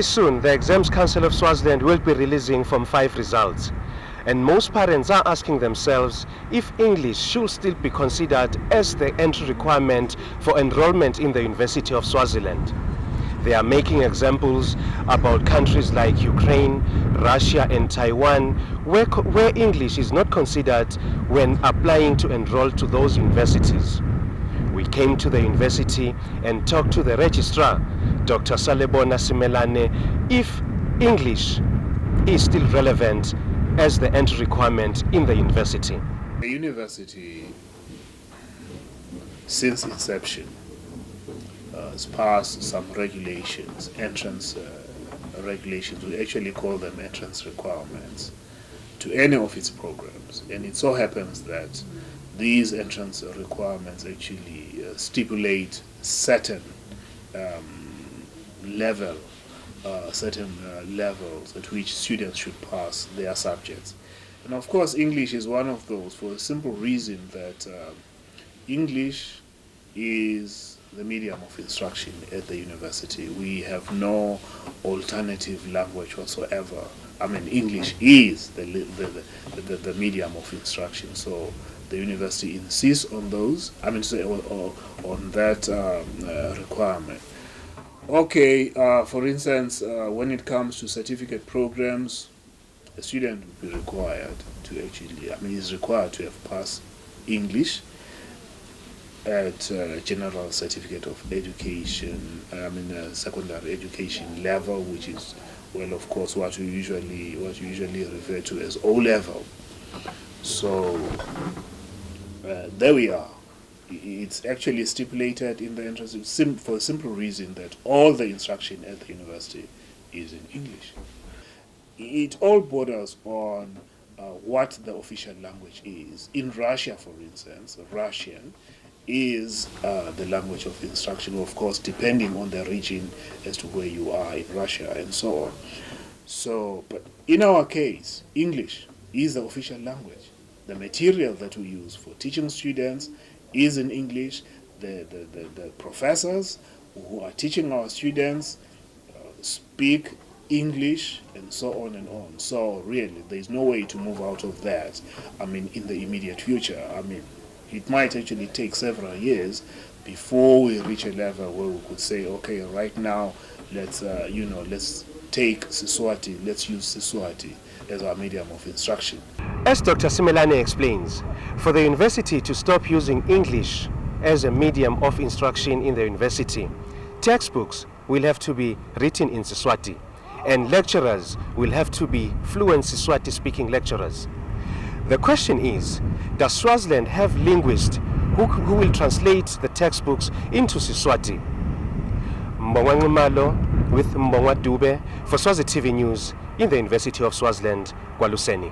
Soon, the Exams Council of Swaziland will be releasing Form 5 results. And most parents are asking themselves if English should still be considered as the entry requirement for enrollment in the University of Swaziland. They are making examples about countries like Ukraine, Russia and Taiwan, where English is not considered when applying to enroll to those universities. We came to the university and talked to the registrar, Dr. Salebona Simelane, if English is still relevant as the entry requirement in the university. The university, since inception, has passed some regulations, entrance regulations. We actually call them entrance requirements to any of its programs. And it so happens that these entrance requirements actually stipulate certain levels at which students should pass their subjects. And of course, English is one of those, for a simple reason that English is the medium of instruction at the university. We have no alternative language whatsoever. I mean, English is the medium of instruction. So the university insists on those. I mean, on that requirement. Okay, for instance, when it comes to certificate programs, a student will be required to actually, is required to have passed English at general certificate of education, secondary education level, which is, well, of course, what you usually refer to as O level. So there we are. It's actually stipulated in the entrance for a simple reason that all the instruction at the university is in English. It all borders on what the official language is. In Russia, for instance, Russian is the language of instruction, of course, depending on the region as to where you are in Russia and so on. So, but in our case, English is the official language. The material that we use for teaching students is in English. The professors who are teaching our students speak English, and so on and on. So really, there is no way to move out of that, in the immediate future. It might actually take several years before we reach a level where we could say, okay, right now, let's take Siswati, let's use Siswati as our medium of instruction. As Dr. Simelane explains, for the university to stop using English as a medium of instruction in the university, textbooks will have to be written in Siswati, and lecturers will have to be fluent Siswati-speaking lecturers. The question is, does Swaziland have linguists who will translate the textbooks into Siswati? Mbongwa Ngumalo with Mbongwa Dube for Swazi TV News in the University of Swaziland, KwaLuseni.